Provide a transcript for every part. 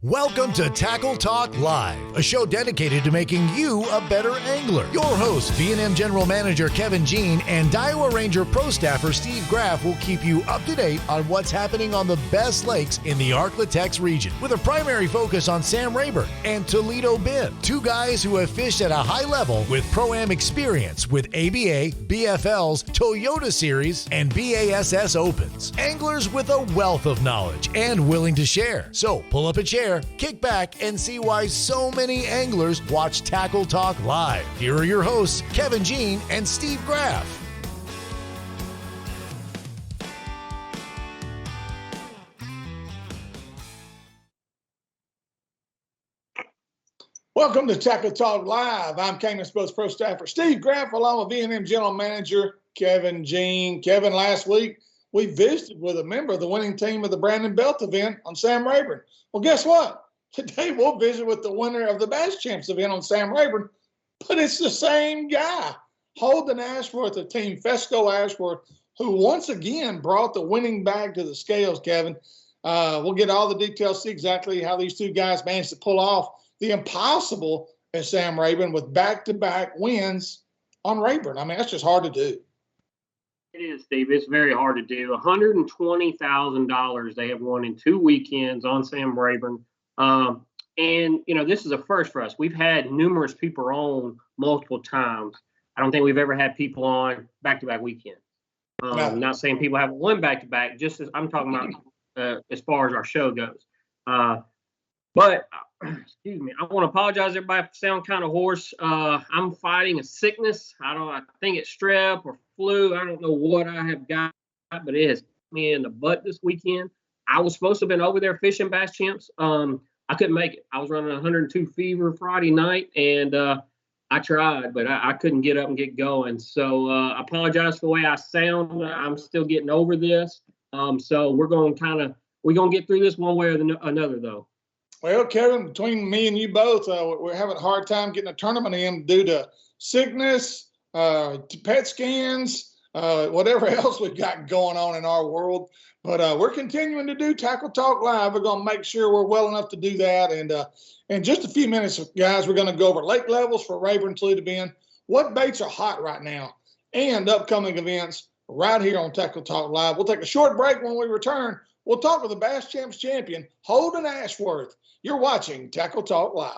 Welcome to Tackle Talk Live, a show dedicated to making you a better angler. Your host, V&M General Manager Kevin Jean and Daiwa Ranger Pro Staffer Steve Graff will keep you up to date on what's happening on the best lakes in the Arklatex region, with a primary focus on Sam Rayburn and Toledo Bend, two guys who have fished at a high level with Pro-Am experience with ABA, BFLs, Toyota Series, and BASS Opens. Anglers with a wealth of knowledge and willing to share. So pull up a chair, kick back, and see why so many anglers watch Tackle Talk Live. Here are your hosts, Kevin Jean and Steve Graff. Welcome to Tackle Talk Live. I'm Cayman Sports Pro Staffer Steve Graff, along with V&M General Manager Kevin Jean. Kevin, last week we visited with a member of the winning team of the Brandon Belt event on Sam Rayburn. Well, guess what? Today we'll visit with the winner of the Bass Champs event on Sam Rayburn, but it's the same guy, Holden Ashworth of Team FESCO Ashworth, who once again brought the winning bag to the scales, Kevin. We'll get all the details, see exactly how these two guys managed to pull off the impossible at Sam Rayburn with back-to-back wins on Rayburn. I mean, that's just hard to do. It is, Steve. It's very hard to do. $120,000 they have won in 2 weekends on Sam Rayburn. And, you know, this is a first for us. We've had numerous people on multiple times. I don't think we've ever had people on back-to-back weekends. No. Not saying people haven't won back-to-back, just as I'm talking about as far as our show goes. But excuse me, I want to apologize, everybody, if I sound kind of hoarse. I'm fighting a sickness. I think it's strep or flu. I don't know what I have got, but it has hit me in the butt this weekend. I was supposed to have been over there fishing Bass Champs. I couldn't make it. I was running 102 fever Friday night, and I tried, but I couldn't get up and get going. So I apologize for the way I sound. I'm still getting over this. So we're going to get through this one way or another, though. Well, Kevin, between me and you both, we're having a hard time getting a tournament in due to sickness, pet scans, whatever else we've got going on in our world. But we're continuing to do Tackle Talk Live. We're going to make sure we're well enough to do that. And in just a few minutes, guys, we're going to go over lake levels for Rayburn, Toledo Bend, what baits are hot right now, and upcoming events right here on Tackle Talk Live. We'll take a short break. When we return, we'll talk with the Bass Champs champion, Holden Ashworth. You're watching Tackle Talk Live.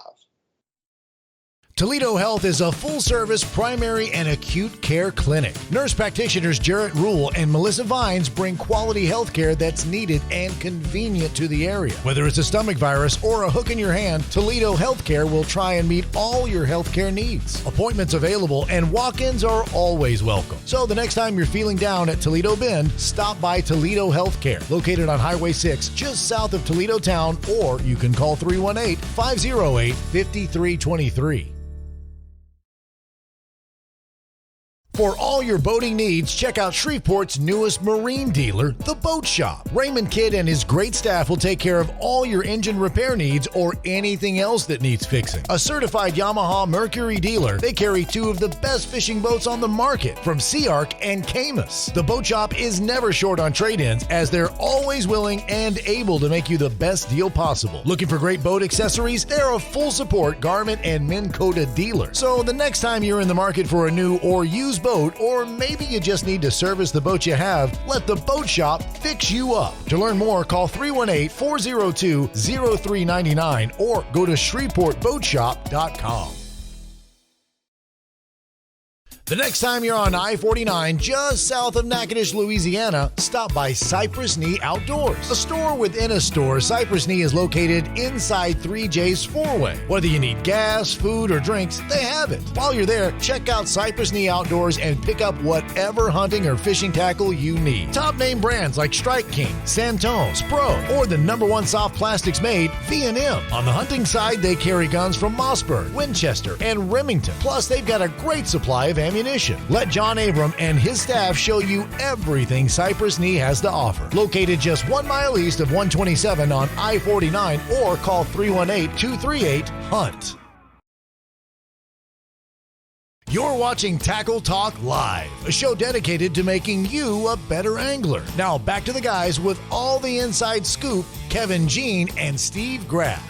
Toledo Health is a full-service primary and acute care clinic. Nurse practitioners Jarrett Rule and Melissa Vines bring quality health care that's needed and convenient to the area. Whether it's a stomach virus or a hook in your hand, Toledo Healthcare will try and meet all your healthcare needs. Appointments available and walk-ins are always welcome. So the next time you're feeling down at Toledo Bend, stop by Toledo Healthcare, located on Highway 6, just south of Toledo Town, or you can call 318-508-5323. For all your boating needs, check out Shreveport's newest marine dealer, The Boat Shop. Raymond Kidd and his great staff will take care of all your engine repair needs or anything else that needs fixing. A certified Yamaha Mercury dealer, they carry two of the best fishing boats on the market from Sea Arc and Camus. The Boat Shop is never short on trade-ins, as they're always willing and able to make you the best deal possible. Looking for great boat accessories? They're a full support garment and Minn Kota dealer. So the next time you're in the market for a new or used boat, or maybe you just need to service the boat you have, let the Boat Shop fix you up. To learn more, call 318-402-0399 or go to ShreveportBoatShop.com. The next time you're on I-49 just south of Natchitoches, Louisiana, stop by Cypress Outdoors. A store within a store, Cypress is located inside 3J's four-way. Whether you need gas, food, or drinks, they have it. While you're there, check out Cypress Outdoors and pick up whatever hunting or fishing tackle you need. Top name brands like Strike King, Santones, Pro, or the #1 soft plastics made, V&M. On the hunting side, they carry guns from Mossberg, Winchester, and Remington. Plus, they've got a great supply of ammunition. Let John Abram and his staff show you everything Cypress has to offer. Located just 1 mile east of 127 on I-49, or call 318-238-HUNT. You're watching Tackle Talk Live, a show dedicated to making you a better angler. Now back to the guys with all the inside scoop, Kevin Jean and Steve Graff.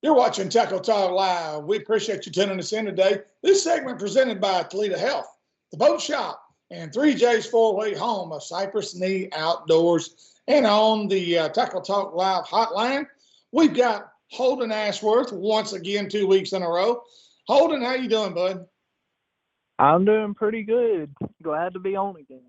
You're watching Tackle Talk Live. We appreciate you tuning us in today. This segment presented by Toledo Health, the boat shop, and 3J's four-way home of Cypress Knee Outdoors. And on the Tackle Talk Live hotline, we've got Holden Ashworth once again 2 weeks in a row. Holden, how you doing, bud? I'm doing pretty good. Glad to be on again.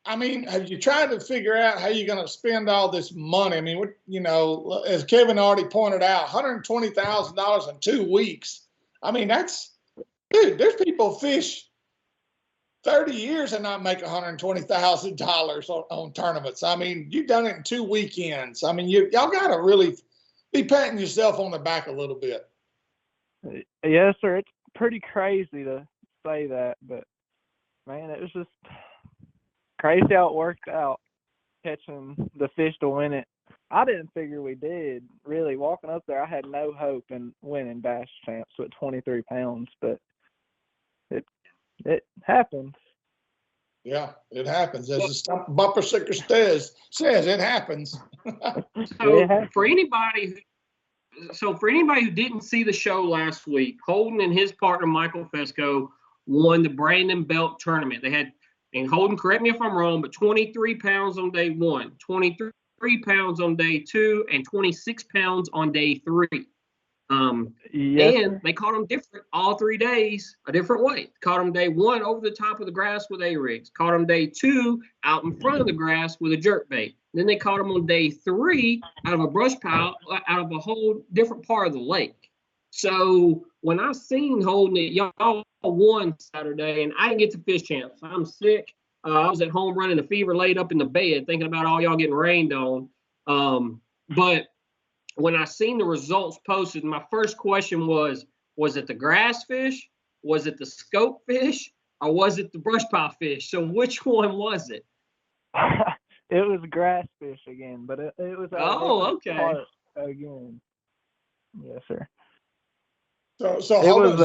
I mean, have you tried to figure out how you're going to spend all this money? I mean, you know, as Kevin already pointed out, $120,000 in 2 weeks. I mean, dude, there's people fish 30 years and not make $120,000 on tournaments. I mean, you've done it in 2 weekends. I mean, y'all got to really be patting yourself on the back a little bit. Yes, sir. It's pretty crazy to say that, but man, it was just crazy how it worked out, catching the fish to win it. I didn't figure we did. Really, walking up there, I had no hope in winning bass champs with 23 pounds, but it happens. Yeah, it happens. As the stump bumper sticker says it happens. So for anybody who didn't see the show last week, Holden and his partner Michael FESCO won the Brandon Belt tournament. They had, and Holden, correct me if I'm wrong, but 23 pounds on day 1, 23 pounds on day 2, and 26 pounds on day 3. Yes. And they caught them different all 3 days, a different way. Caught them day 1 over the top of the grass with A-rigs. Caught them day 2 out in front of the grass with a jerk bait. Then they caught them on day 3 out of a brush pile, out of a whole different part of the lake. So when I seen Holden that y'all won Saturday, and I didn't get to fish champs, I'm sick. I was at home running a fever, laid up in the bed, thinking about all y'all getting rained on. But when I seen the results posted, my first question was it the grass fish? Was it the scope fish? Or was it the brush pile fish? So which one was it? It was grass fish again, but it was okay. part again. Yes, sir. So It Holden, was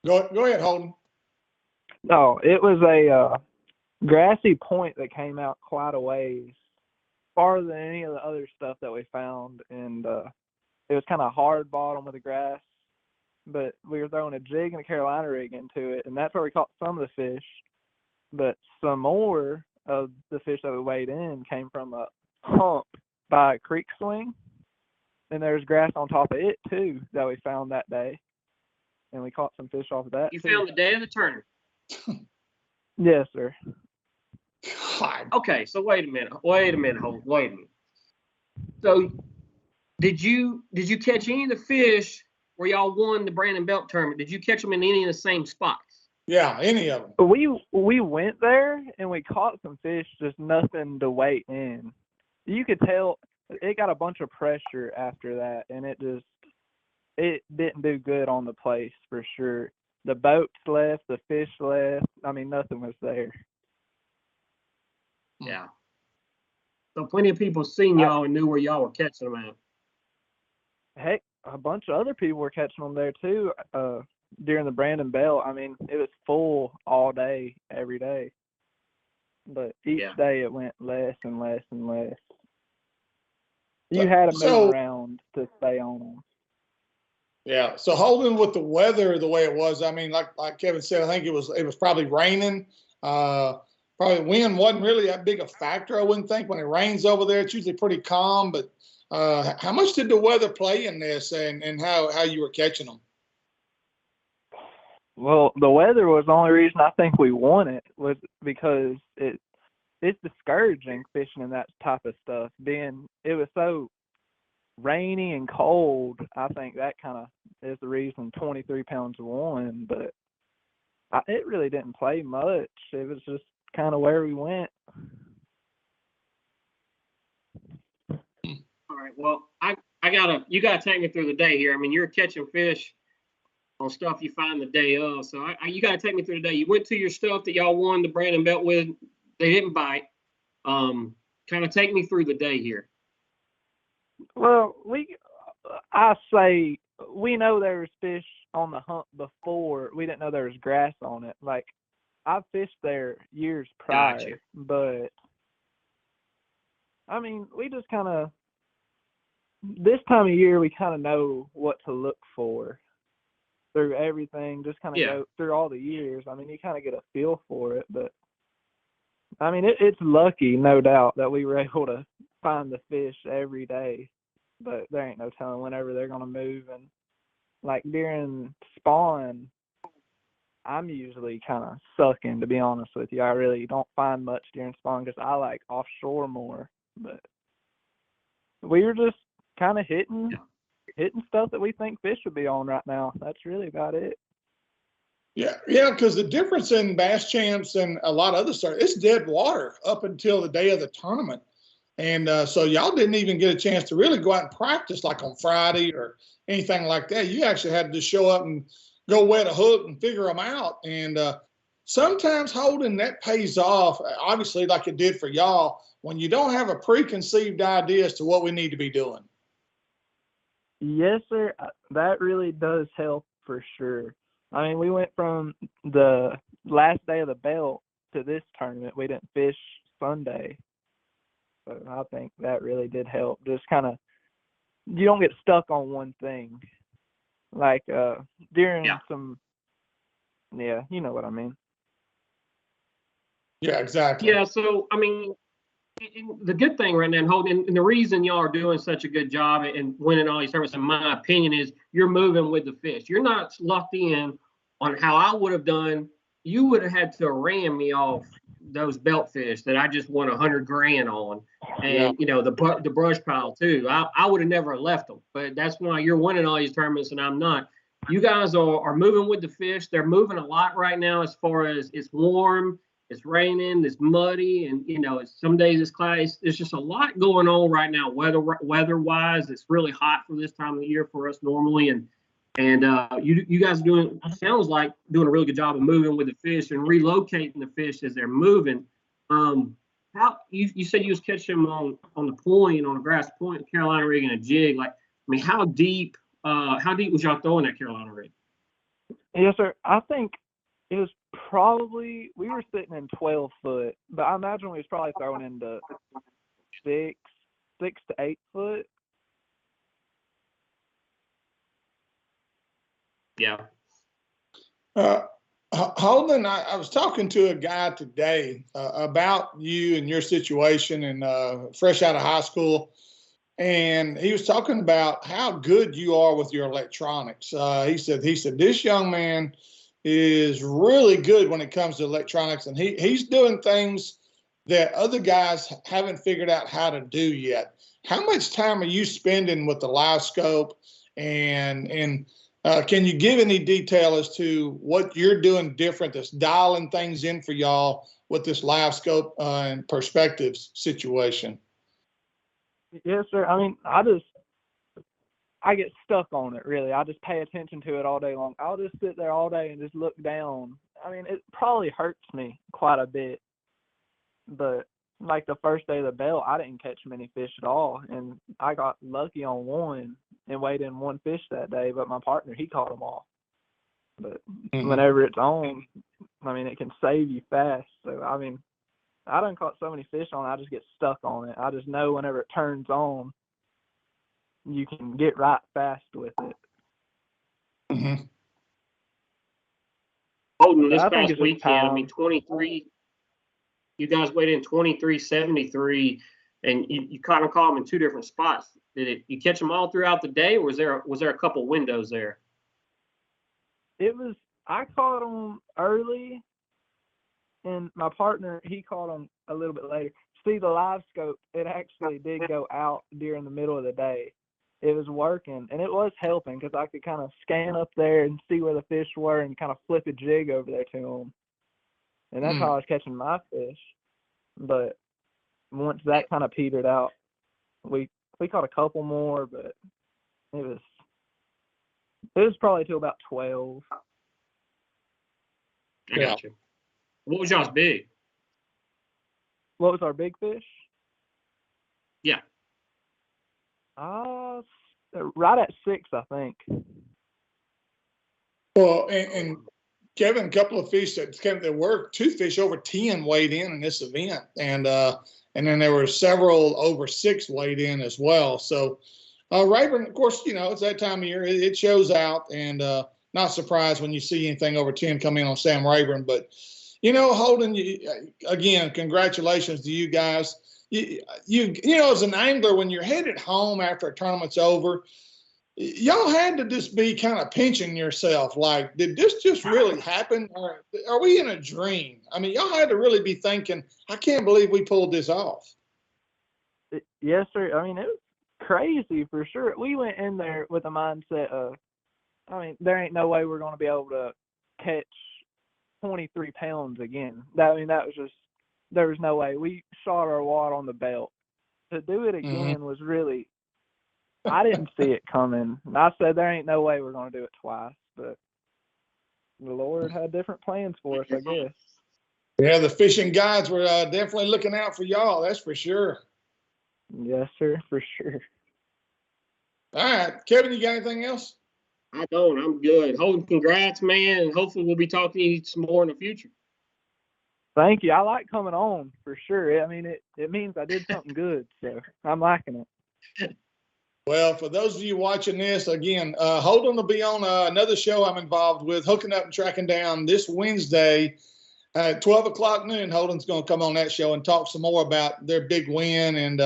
go ahead, Holden. No, it was a grassy point that came out quite a ways, farther than any of the other stuff that we found, and it was kind of hard bottom with the grass, but we were throwing a jig and a Carolina rig into it, and that's where we caught some of the fish, but some more of the fish that we weighed in came from a hump by a creek swing, and there's grass on top of it too that we found that day, and we caught some fish off of that. You found the day of the tournament. Yes, sir. God. Okay, so wait a minute, Holden, wait a minute. So did you catch any of the fish where y'all won the Brandon Belt tournament? Did you catch them in any of the same spots? Yeah, any of them. We went there and we caught some fish, just nothing to weight in. You could tell it got a bunch of pressure after that, and it didn't do good on the place for sure. The boats left, the fish left. I mean, nothing was there. Yeah. So plenty of people seen y'all and knew where y'all were catching them at. Heck, a bunch of other people were catching them there too during the Brandon Belt. I mean, it was full all day, every day. But each day it went less and less and less. You had to move around to stay on them. Yeah. So Holden, with the weather the way it was, I mean, like Kevin said, I think it was probably raining. Probably wind wasn't really that big a factor, I wouldn't think. When it rains over there, it's usually pretty calm. But how much did the weather play in this, and how you were catching them? Well, the weather was the only reason I think we won it, was because it's discouraging fishing and that type of stuff. It was so rainy and cold, I think that kind of is the reason 23 pounds won. But it really didn't play much. It was just kind of where we went. All right. Well, you gotta take me through the day here. I mean, you're catching fish on stuff you find the day of. So you gotta take me through the day. You went to your stuff that y'all won the Brandon Belt with. They didn't bite. Kind kind of take me through the day here. Well, I say we know there was fish on the hump before. We didn't know there was grass on it. Like, I've fished there years prior, Gotcha. but I mean, we just kind of, this time of year, we kind of know what to look for through everything, just kind of go through all the years. I mean, you kind of get a feel for it, but I mean, it's lucky, no doubt, that we were able to find the fish every day, but there ain't no telling whenever they're going to move. And like during spawn, I'm usually kind of sucking, to be honest with you. I really don't find much during spawn because I like offshore more, but we were just kind of hitting stuff that we think fish would be on right now. That's really about it. Yeah, because the difference in Bass Champs and a lot of other stuff, it's dead water up until the day of the tournament. And so y'all didn't even get a chance to really go out and practice like on Friday or anything like that. You actually had to just show up and go wet a hook and figure them out. And sometimes, Holden, that pays off, obviously, like it did for y'all, when you don't have a preconceived idea as to what we need to be doing. Yes, sir. That really does help for sure. I mean, we went from the last day of the belt to this tournament. We didn't fish Sunday. So I think that really did help. Just kind of, you don't get stuck on one thing. Like during some, you know what I mean. Yeah, exactly. Yeah, so, I mean, the good thing right now, and Holden, and the reason y'all are doing such a good job and winning all these tournaments, in my opinion, is you're moving with the fish. You're not locked in on how I would have done. You would have had to ram me off those belt fish that I just won $100 grand on, and you know the brush pile too. I would have never left them, but that's why you're winning all these tournaments and I'm not. You guys are moving with the fish. They're moving a lot right now as far as it's warm. It's raining, it's muddy, and you know, some days it's cloudy. There's just a lot going on right now, weather-wise. It's really hot for this time of the year for us normally, and you guys are sounds like doing a really good job of moving with the fish and relocating the fish as they're moving. How you said you was catching them on the point, on a grass point, Carolina rig and a jig. Like, I mean, how deep was y'all throwing that Carolina rig? Yes, sir. I think it was probably, we were sitting in 12 foot, but I imagine we was probably throwing into 6 to 8 foot. Yeah. Holden, I was talking to a guy today about you and your situation, and fresh out of high school, and he was talking about how good you are with your electronics. He said this young man is really good when it comes to electronics, and he's doing things that other guys haven't figured out how to do yet. How much time are you spending with the live scope, and can you give any detail as to what you're doing different that's dialing things in for y'all with this live scope and perspectives situation? Yes, sir. I mean, I get stuck on it, really. I just pay attention to it all day long. I'll just sit there all day and just look down. I mean, it probably hurts me quite a bit, but like the first day of the belt, I didn't catch many fish at all, and I got lucky on one and weighed in one fish that day, but my partner, he caught them all. But whenever it's on, I mean, it can save you fast. So, I mean, I done caught so many fish on it, I just get stuck on it. I just know whenever it turns on, you can get right fast with it. Mm-hmm. Holden, this past weekend, I mean, 23. You guys weighed in 23.73, and you kind of caught them in two different spots. You catch them all throughout the day, or was there a couple windows there? I caught them early, and my partner, he caught them a little bit later. See, the live scope, it actually did go out during the middle of the day. It was working, and it was helping because I could kind of scan up there and see where the fish were and kind of flip a jig over there to them. And that's how I was catching my fish. But once that kind of petered out, we caught a couple more, but it was probably till about 12. I got you. What was y'all's big? What was our big fish? Yeah. Right at 6, I think. Well, and Kevin, a couple of fish there were 2 fish over 10 weighed in this event, and then there were several over 6 weighed in as well. So Rayburn, of course, it's that time of year. It shows out, and not surprised when you see anything over 10 come in on Sam Rayburn. But Holden, again, congratulations to you guys. As an angler, when you're headed home after a tournament's over, y'all had to just be kind of pinching yourself like, did this just really happen, or are we in a dream? I mean, y'all had to really be thinking, I can't believe we pulled this off. Yes, sir. I mean, it was crazy for sure. We went in there with a mindset of, there ain't no way we're going to be able to catch 23 pounds again. That was just, there was no way. We shot our wad on the belt. To do it again was really, I didn't see it coming. I said, there ain't no way we're going to do it twice, but the Lord had different plans for us, I guess. Yeah, the fishing guides were definitely looking out for y'all, that's for sure. Yes, sir, for sure. All right, Kevin, you got anything else? I don't. I'm good. Holden, congrats, man, and hopefully we'll be talking to you some more in the future. Thank you. I like coming on, for sure. I mean, it means I did something good, so I'm liking it. Well, for those of you watching this, again, Holden will be on another show I'm involved with, Hooking Up and Tracking Down, this Wednesday at 12 o'clock noon. Holden's going to come on that show and talk some more about their big win. And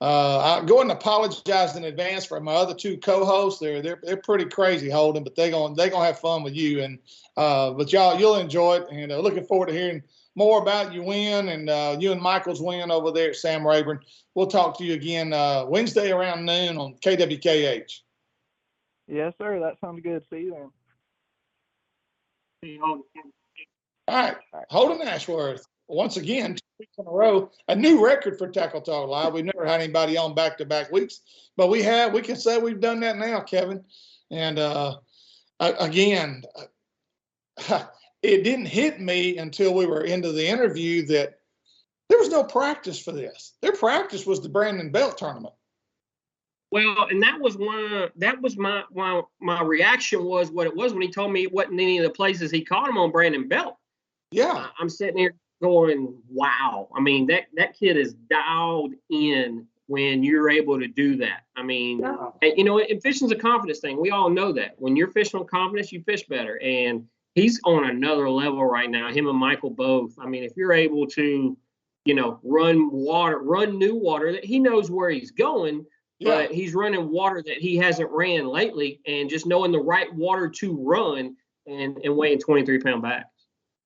I go and apologize in advance for my other 2 co-hosts. They're pretty crazy, Holden, but they're gonna have fun with you. And but you'll enjoy it. And looking forward to hearing more about your win and you and Michael's win over there at Sam Rayburn. We'll talk to you again Wednesday around noon on KWKH. Yes, sir. That sounds good. See you then. See you, Holden. All right. Holden Ashworth, once again, 2 weeks in a row, a new record for Tackle Talk Live. We've never had anybody on back-to-back weeks, but we can say we've done that now, Kevin. And again, it didn't hit me until we were into the interview that there was no practice for this. Their practice was the Brandon Belt tournament. Well, and that was my reaction was what it was when he told me it wasn't any of the places he caught him on Brandon Belt. Yeah. I'm sitting here going, wow. I mean, that kid is dialed in when you're able to do that. I mean, and fishing's a confidence thing. We all know that. When you're fishing with confidence, you fish better. And he's on another level right now, him and Michael both. I mean, if you're able to, run new water that he knows where he's going, but he's running water that he hasn't ran lately, and just knowing the right water to run and weighing 23-pound bags.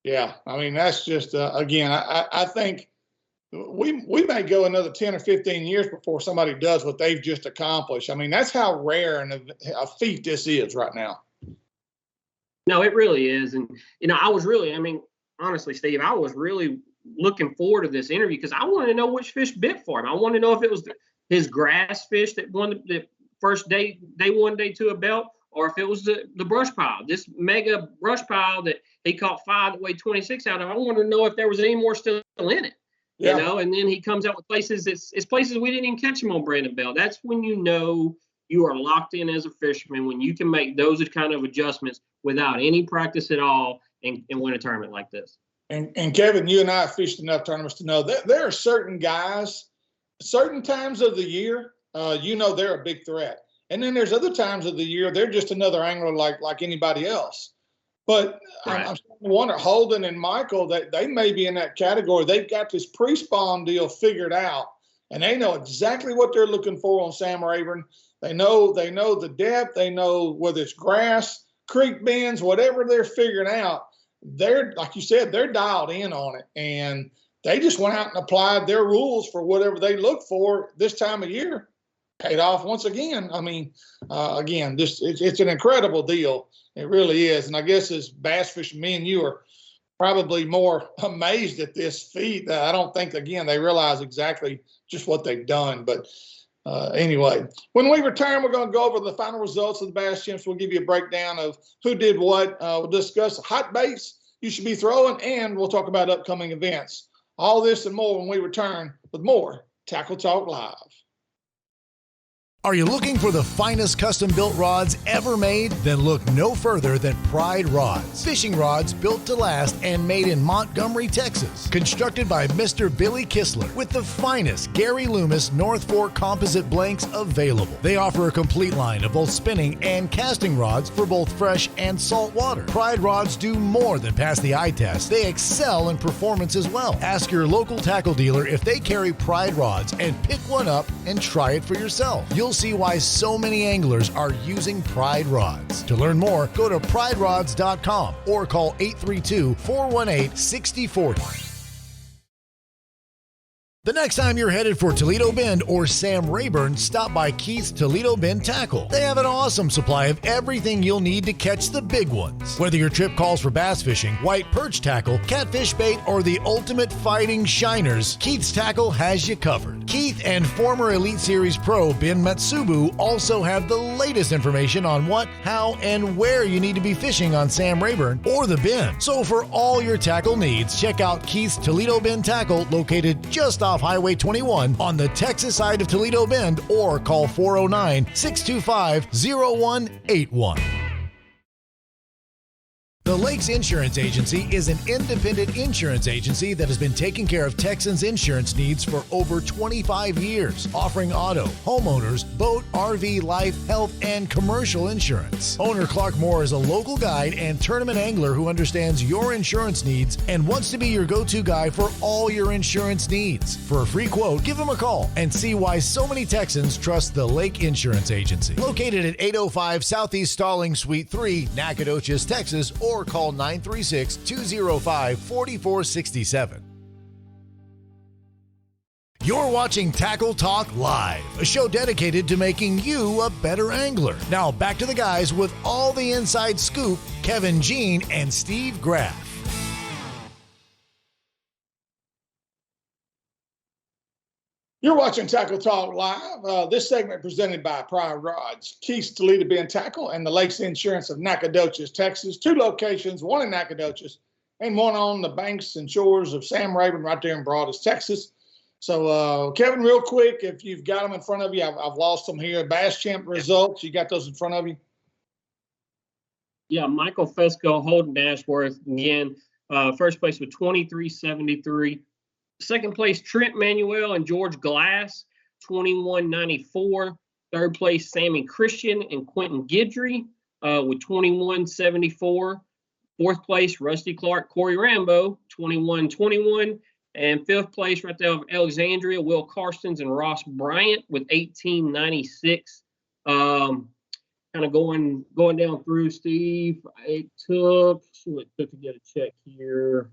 Yeah, I mean, that's just, again, I think we may go another 10 or 15 years before somebody does what they've just accomplished. I mean, that's how rare a feat this is right now. No, it really is. And, honestly, Steve, I was really looking forward to this interview because I wanted to know which fish bit for him. I wanted to know if it was his grass fish that won the first day 1, day 2 of Belt, or if it was the brush pile, this mega brush pile that he caught 5 that weighed 26 out of. I wanted to know if there was any more still in it, and then he comes out with places, it's places we didn't even catch him on Brandon Belt. That's when you are locked in as a fisherman, when you can make those kind of adjustments without any practice at all and win a tournament like this. And Kevin, you and I have fished enough tournaments to know that there are certain guys, certain times of the year, they're a big threat. And then there's other times of the year, they're just another angler like anybody else. But right. I'm starting to wonder, Holden and Michael, that they may be in that category. They've got this pre-spawn deal figured out, and they know exactly what they're looking for on Sam Rayburn. They know the depth. They know whether it's grass, creek bends, whatever they're figuring out. They're, like you said, they're dialed in on it, and they just went out and applied their rules for whatever they look for this time of year. Paid off once again. I mean, again, it's an incredible deal. It really is. And I guess as bass fishing, me and you are probably more amazed at this feat. I don't think, again, they realize exactly just what they've done. But anyway, when we return, we're going to go over the final results of the Bass Champs. We'll give you a breakdown of who did what. We'll discuss hot baits you should be throwing, and we'll talk about upcoming events. All this and more when we return with more Tackle Talk Live. Are you looking for the finest custom-built rods ever made? Then look no further than Pride Rods. Fishing rods built to last and made in Montgomery, Texas. Constructed by Mr. Billy Kistler with the finest Gary Loomis North Fork composite blanks available. They offer a complete line of both spinning and casting rods for both fresh and salt water. Pride Rods do more than pass the eye test. They excel in performance as well. Ask your local tackle dealer if they carry Pride Rods and pick one up and try it for yourself. You'll see why so many anglers are using Pride Rods. To learn more, go to priderods.com or call 832-418-6040. The next time you're headed for Toledo Bend or Sam Rayburn, stop by Keith's Toledo Bend Tackle. They have an awesome supply of everything you'll need to catch the big ones. Whether your trip calls for bass fishing, white perch tackle, catfish bait, or the ultimate fighting shiners, Keith's Tackle has you covered. Keith and former Elite Series pro Ben Matsubu also have the latest information on what, how, and where you need to be fishing on Sam Rayburn or the Bend. So for all your tackle needs, check out Keith's Toledo Bend Tackle, located just off Highway 21 on the Texas side of Toledo Bend, or call 409-625-0181. The Lakes Insurance Agency is an independent insurance agency that has been taking care of Texans' insurance needs for over 25 years, offering auto, homeowners, boat, RV, life, health, and commercial insurance. Owner Clark Moore is a local guide and tournament angler who understands your insurance needs and wants to be your go-to guy for all your insurance needs. For a free quote, give him a call and see why so many Texans trust the Lake Insurance Agency. Located at 805 Southeast Stalling Suite 3, Nacogdoches, Texas, or call 936-205-4467. You're watching Tackle Talk Live, a show dedicated to making you a better angler. Now back to the guys with all the inside scoop, Kevin Jean and Steve Graff. You're watching Tackle Talk Live. This segment presented by Pride Rods, Keith's Toledo Bend Tackle, and the Lakes Insurance of Nacogdoches, Texas. Two locations, one in Nacogdoches and one on the banks and shores of Sam Rayburn right there in Broadus, Texas. So, Kevin, real quick, if you've got them in front of you, I've lost them here. Bass Champ results, you got those in front of you? Yeah, Michael FESCO, Holden Ashworth, again, first place with 23.73. Second place, Trent Manuel and George Glass, 21.94. Third place, Sammy Christian and Quentin Guidry with 21.74. Fourth place, Rusty Clark, Corey Rambo, 21.21. And fifth place, right there of Alexandria, Will Karstens and Ross Bryant with 18.96. Kind of going down through, Steve. It took to get a check here.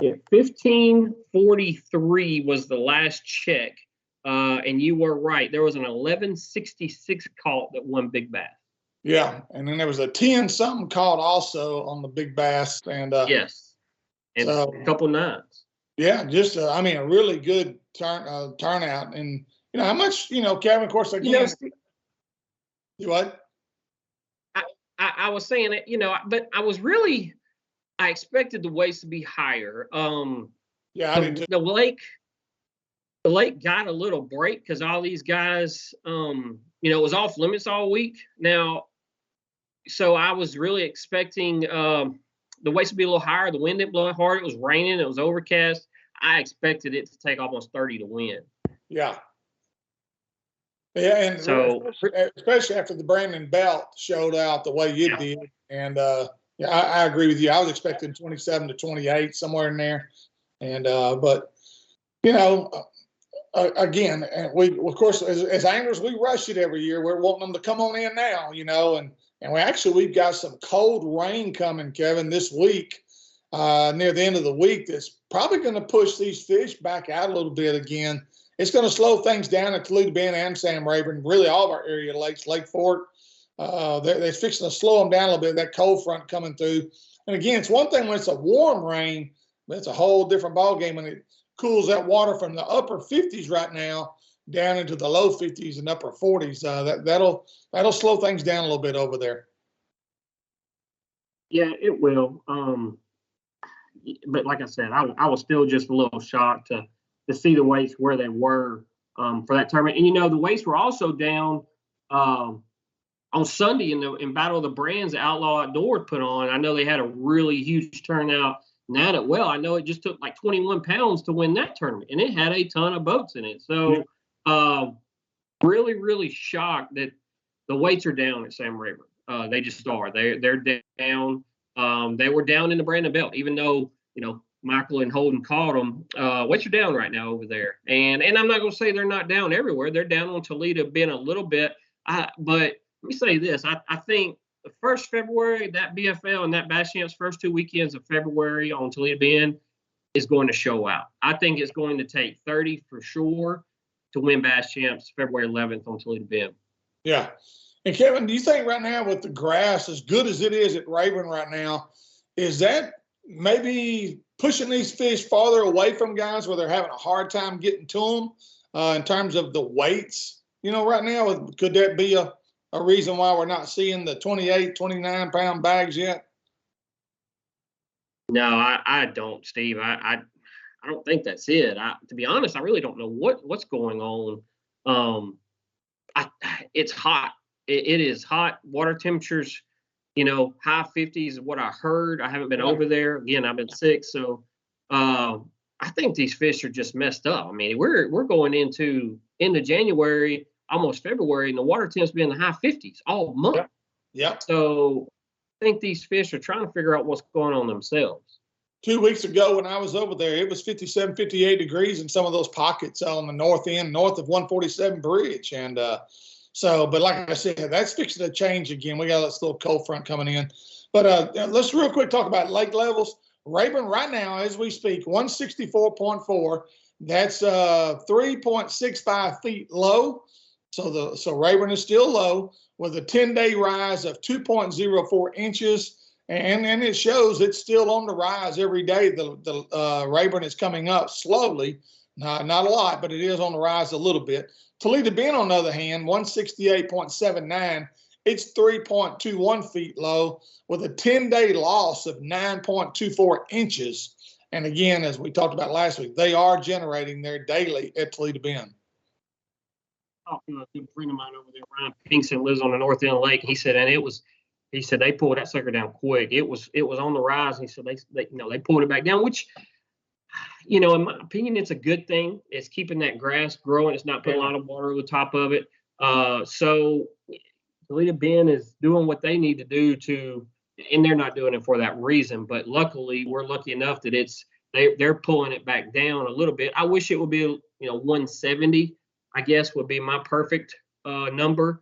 Yeah, 15.43 was the last check, and you were right. There was an 11.66 caught that won Big Bass. Yeah, and then there was a 10-something caught also on the Big Bass, and yes, and so, a couple nines. Yeah, just a really good turnout, and how much Kevin. Of course, again, you what? I was saying it, but I was really. I expected the weights to be higher. Yeah, I did too. The lake got a little break because all these guys, it was off limits all week. Now, so I was really expecting the weights to be a little higher. The wind didn't blow hard. It was raining. It was overcast. I expected it to take almost 30 to win. Yeah. Yeah, and so especially after the Brandon Belt showed out the way you did, and yeah, I agree with you. I was expecting 27 to 28, somewhere in there. And, but, again, and we, of course, as anglers, we rush it every year. We're wanting them to come on in now, and we've got some cold rain coming, Kevin, this week, near the end of the week. That's probably going to push these fish back out a little bit again. It's going to slow things down at Toledo Bend and Sam Rayburn, really all of our area lakes, Lake Fork. They're fixing to slow them down a little bit, that cold front coming through. And again, it's one thing when it's a warm rain, but it's a whole different ballgame when it cools that water from the upper 50s right now down into the low 50s and upper 40s. That'll slow things down a little bit over there. Yeah, it will. But like I said, I was still just a little shocked to see the weights where they were for that tournament. And, the weights were also down on Sunday in Battle of the Brands Outlaw Outdoors put on. I know they had a really huge turnout. I know it just took like 21 pounds to win that tournament, and it had a ton of boats in it. So really, really shocked that the weights are down at Sam Rayburn. They just are. They're down. They were down in the Brandon Belt, even though, Michael and Holden caught them. Weights are down right now over there. And I'm not going to say they're not down everywhere. They're down on Toledo Bend a little bit. But let me say this. I think the first February, that BFL and that Bass Champs first 2 weekends of February on Toledo Bend is going to show out. I think it's going to take 30 for sure to win Bass Champs February 11th on Toledo Bend. Yeah. And Kevin, do you think right now with the grass as good as it is at Rayburn right now, is that maybe pushing these fish farther away from guys where they're having a hard time getting to them in terms of the weights? Right now, could that be a reason why we're not seeing the 28, 29-pound bags yet? No, I don't, Steve. I don't think that's it. To be honest, I really don't know what's going on. It's hot. It is hot. Water temperatures, high 50s is what I heard. I haven't been over there. Again, I've been sick. So I think these fish are just messed up. I mean, we're going into January, almost February, and the water temps be in the high 50s all month. Yep. So I think these fish are trying to figure out what's going on themselves. 2 weeks ago when I was over there, it was 57, 58 degrees in some of those pockets on the north end, north of 147 Bridge. And but like I said, that's fixing to change again. We got this little cold front coming in. But let's real quick talk about lake levels. Rayburn right now, as we speak, 164.4. That's 3.65 feet low. So Rayburn is still low with a 10-day rise of 2.04 inches. And it shows it's still on the rise every day. The Rayburn is coming up slowly, not a lot, but it is on the rise a little bit. Toledo Bend, on the other hand, 168.79. It's 3.21 feet low with a 10-day loss of 9.24 inches. And again, as we talked about last week, they are generating their daily at Toledo Bend. Talking to a good friend of mine over there, Ryan Pinkston, lives on the north end of the lake. He said, they pulled that sucker down quick. It was on the rise. And he said they pulled it back down, which, in my opinion, it's a good thing. It's keeping that grass growing. It's not putting a lot of water over the top of it. So Toledo Bend is doing what they need to do and they're not doing it for that reason. But luckily, we're lucky enough that they're pulling it back down a little bit. I wish it would be 170. I guess would be my perfect number.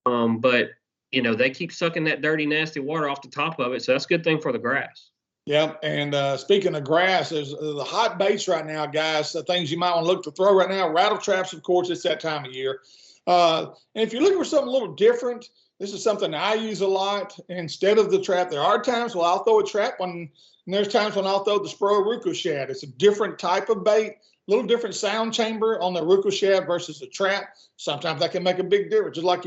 But they keep sucking that dirty, nasty water off the top of it. So that's a good thing for the grass. Yeah. And speaking of grass, there's the hot baits right now, guys. The things you might want to look to throw right now. Rattle traps, of course, it's that time of year. And if you're looking for something a little different, this is something I use a lot. Instead of the trap, there are times when I'll throw a trap and there's times when I'll throw the Spro Ruco Shad. It's a different type of bait. Little different sound chamber on the Ruco Shad versus the trap. Sometimes that can make a big difference. Just like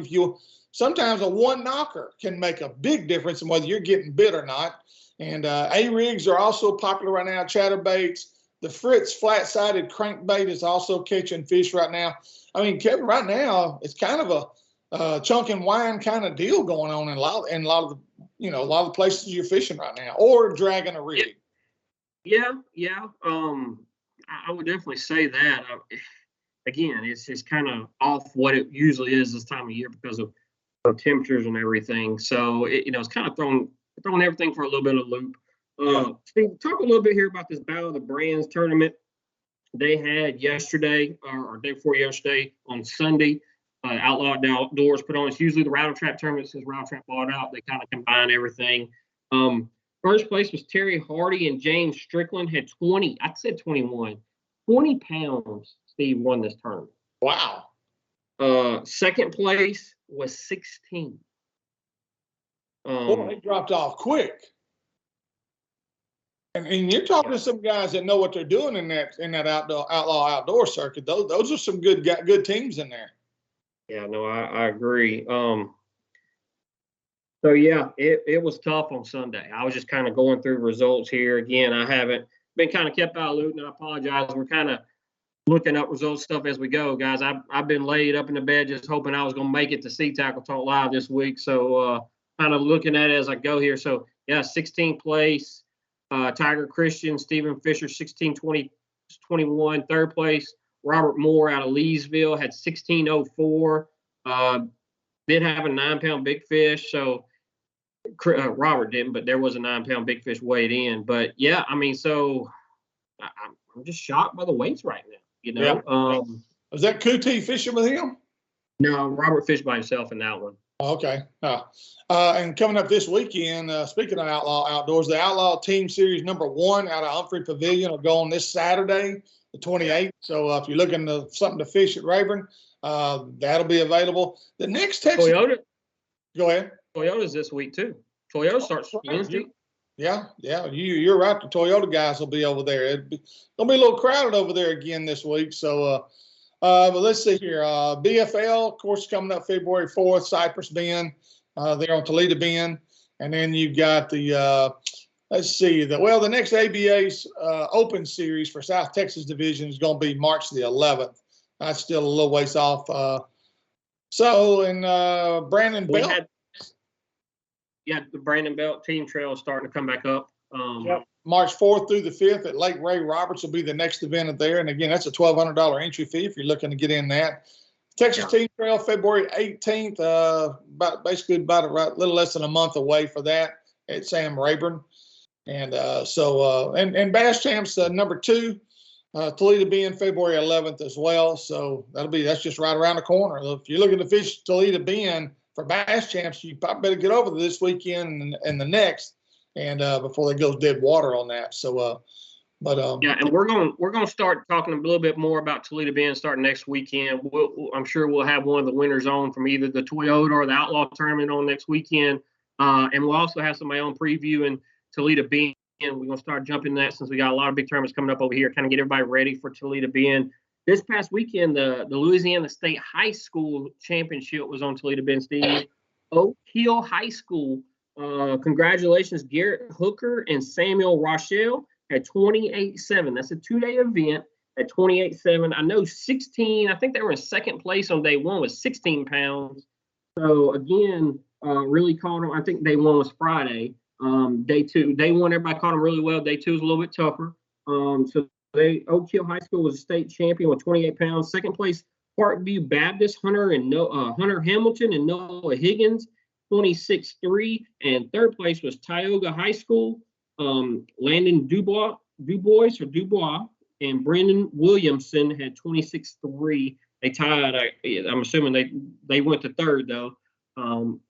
sometimes a one knocker can make a big difference in whether you're getting bit or not. And A-rigs are also popular right now, chatterbaits. The Fritz flat-sided crankbait is also catching fish right now. I mean, Kevin, right now it's kind of a chunk and wine kind of deal going on in a lot of the places you're fishing right now, or dragging a rig. Yeah. I would definitely say that. Again, it's kind of off what it usually is this time of year because of temperatures and everything. So it's kind of throwing everything for a little bit of a loop. Steve, talk a little bit here about this Battle of the Brands tournament they had yesterday or day before yesterday on Sunday. Outlaw Outdoors put on. It's usually the Rattle Trap tournament. Since Rattle Trap bought out, they kind of combine everything. First place was Terry Hardy and James Strickland had 20. I said 21. 20 pounds, Steve, won this tournament. Wow. Second place was 16. They dropped off quick. And you're talking to some guys that know what they're doing in that outlaw outdoor circuit. Those are some good teams in there. Yeah, no, I agree. So, yeah, it was tough on Sunday. I was just kind of going through results here. Again, I haven't been kind of kept out of the loop, and I apologize. We're kind of looking up results stuff as we go, guys. I've been laid up in the bed just hoping I was going to make it to Sea Tackle Talk Live this week. So kind of looking at it as I go here. So, yeah, 16th place, Tiger Christian, Stephen Fisher, 1621. Third place, Robert Moore out of Leesville had 1604. Did have a 9-pound big fish. So Robert didn't, but there was a 9-pound big fish weighed in. But, yeah, I mean, so I'm just shocked by the weights right now. You know, yeah. Was that Kuti fishing with him? No, Robert fished by himself in that one. Okay. And coming up this weekend, speaking of Outlaw Outdoors, the Outlaw Team Series #1 out of Humphrey Pavilion will go on this Saturday, the 28th. So if you're looking for something to fish at Rayburn, that'll be available. The next Texas. Toyota. Go ahead. Toyota's this week too. Toyota starts Wednesday. Yeah, you're right. The Toyota guys will be over there. It'll be a little crowded over there again this week. So, but let's see here. BFL, of course, coming up February 4th. Cypress Bend, there on Toledo Bend, and then you've got the let's see. The next ABA's Open Series for South Texas Division is going to be March the 11th. That's still a little ways off. Brandon Belt. Yeah, the Brandon Belt Team Trail is starting to come back up. March 4th through the 5th at Lake Ray Roberts will be the next event there. And again, that's a $1,200 entry fee if you're looking to get in that. Texas Team Trail, February 18th, about a little less than a month away for that at Sam Rayburn. And and Bass Champs #2, Toledo Bend, February 11th as well. So that's just right around the corner. If you're looking to fish Toledo Bend for Bass Champs, you probably better get over this weekend and the next, and before they go dead water on that. So, and we're going to start talking a little bit more about Toledo Bend starting next weekend. I'm sure we'll have one of the winners on from either the Toyota or the Outlaw tournament on next weekend, and we'll also have somebody on previewing Toledo Bend. And we're going to start jumping that since we got a lot of big tournaments coming up over here, kind of get everybody ready for Toledo Bend. This past weekend, the Louisiana State High School Championship was on Toledo Bend, Steve. Oak Hill High School. Congratulations, Garrett Hooker and Samuel Rochelle at 28.7. That's a 2-day event at 28.7. I know 16, I think they were in second place on day one with 16 pounds. So, again, really caught them. I think day one was Friday. Day one, everybody caught them really well. Day two was a little bit tougher. Oak Hill High School was a state champion with 28 pounds. Second place, Parkview Baptist, Hunter Hamilton and Noah Higgins, 26.3. And third place was Tioga High School, Landon Dubois and Brendan Williamson had 26.3. They tied. I'm assuming they went to third though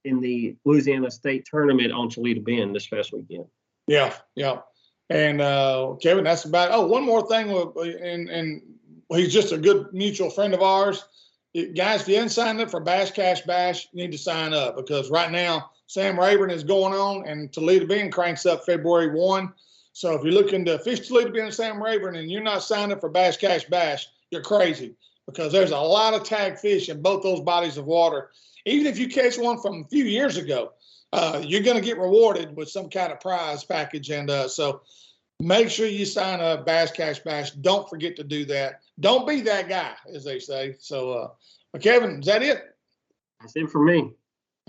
in the Louisiana State tournament on Toledo Bend this past weekend. Yeah. And Kevin, that's about. Oh, one more thing, and he's just a good mutual friend of ours. Guys, if you haven't signed up for Bass Cash Bash, you need to sign up because right now Sam Rayburn is going on and Toledo Bend cranks up February 1. So if you're looking to fish Toledo Bend and Sam Rayburn and you're not signed up for Bass Cash Bash, you're crazy because there's a lot of tag fish in both those bodies of water. Even if you catch one from a few years ago, you're going to get rewarded with some kind of prize package. And so make sure you sign up, Bass Cash Bash. Don't forget to do that. Don't be that guy, as they say. So, Kevin, is that it? That's it for me.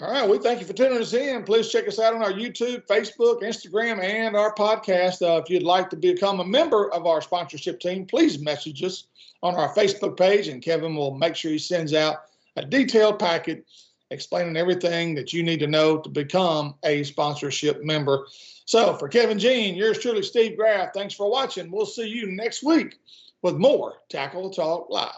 All right. We thank you for tuning us in. Please check us out on our YouTube, Facebook, Instagram, and our podcast. If you'd like to become a member of our sponsorship team, please message us on our Facebook page, and Kevin will make sure he sends out a detailed packet explaining everything that you need to know to become a sponsorship member. So for Kevin Jean, yours truly, Steve Graff, thanks for watching. We'll see you next week with more Tackle Talk Live.